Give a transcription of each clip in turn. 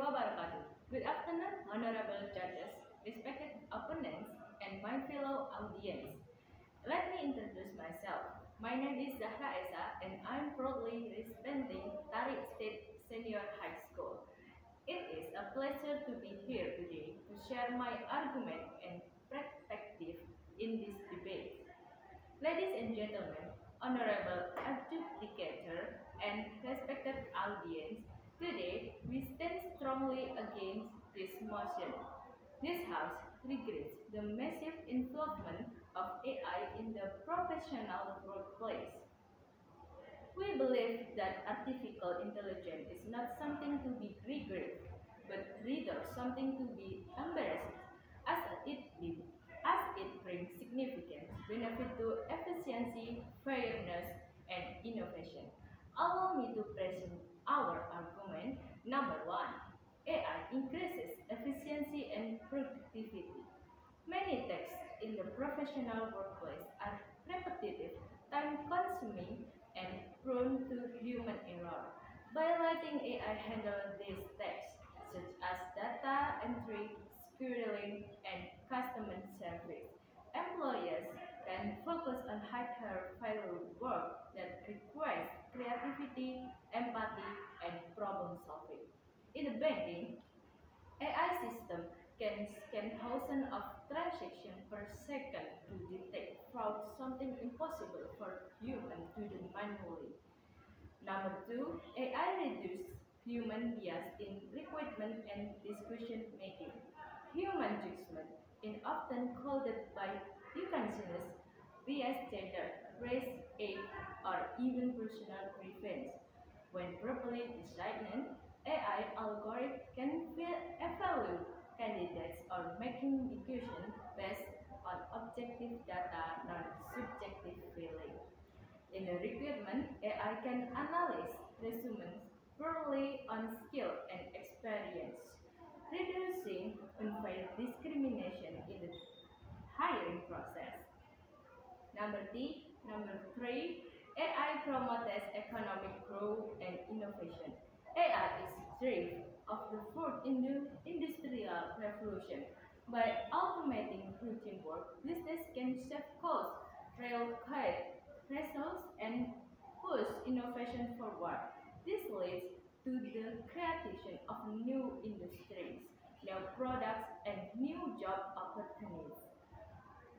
wabarakatuh. Good afternoon, honorable judges, respected opponents, and my fellow audience. Let me introduce myself. My name is Zahra Esa, and I'm proudly representing Tarik State Senior High School. It is a pleasure to be here today to share my argument and perspective in this debate. Ladies and gentlemen, honorable adjudicator, and respected audience, today we stand strongly against this motion. This House regrets the massive involvement of AI in the professional workplace. We believe that artificial intelligence is not something to be regretted, but rather something to be embraced as it brings significant benefit to efficiency, fairness, and innovation. Allow me to present our argument. Number one, AI increases efficiency and productivity. Many tasks in the professional workplace are repetitive, time-consuming, and prone to human error. By letting AI handle these tasks, such as data entry, scheduling, and customer service, employers can focus on higher-value work that requires creativity, empathy, and problem solving. In the banking, AI system can scan thousands of transactions per second to detect fraud, something impossible for humans to do manually. Number two, AI reduces human bias in recruitment and decision making. Human judgment is often clouded by unconscious bias, gender, race, age, or even personal preference. When properly designed, AI algorithms can evaluate candidates or making decisions based on objective data, not subjective feeling. In the recruitment, AI can analyze resumes purely on skill and experience, reducing unfair discrimination in the hiring process. Number three, AI promotes economic growth and innovation. AI is drive of the fourth industrial revolution. By automating routine work, business can save costs, relocate resources, and push innovation forward. This leads to the creation of new industries, new products, and new job opportunities.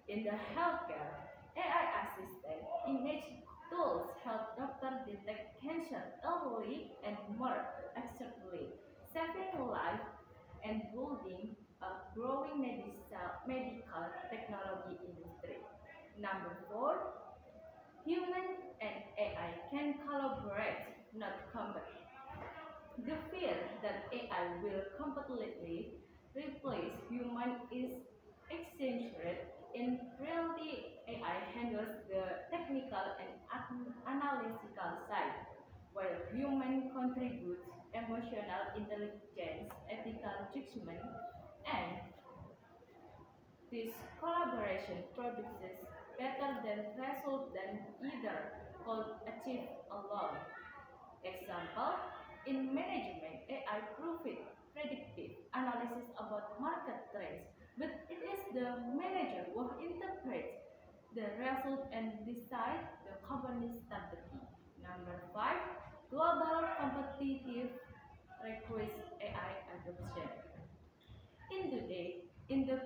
In the healthcare, AI assistant image tools help doctors detect cancer early and more accurately, saving life and building a growing medical technology industry. Number four, human and AI can collaborate, not compete. The fear that AI will completely replace human is exaggerated. In reality, AI handles the technical and analytical side, while human contributes emotional intelligence, ethical judgment, and this collaboration produces better than result than either could achieve alone. Example, in management, AI proved predictive analysis about market trends, but it is the manager who interprets the result and decide the company's strategy. Number five, global competitive requires AI adoption. In the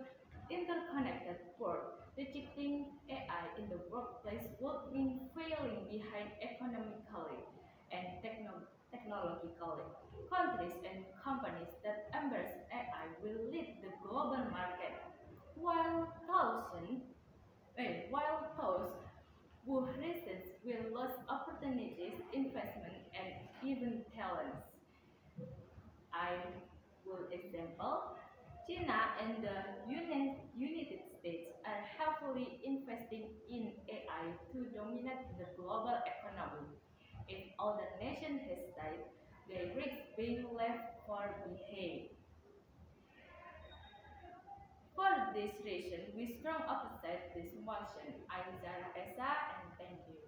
interconnected world, rejecting AI in the workplace would mean failing behind economically and technologically. Countries and companies that embrace AI will lead the global market, while those who resist will lose opportunities, investment, and even talents. I will example, China and the United States are heavily investing in AI to dominate the global economy. If other nations hesitate, they risk being left far behind. For this reason, we strongly oppose this motion. I'm Zara Esa, and thank you.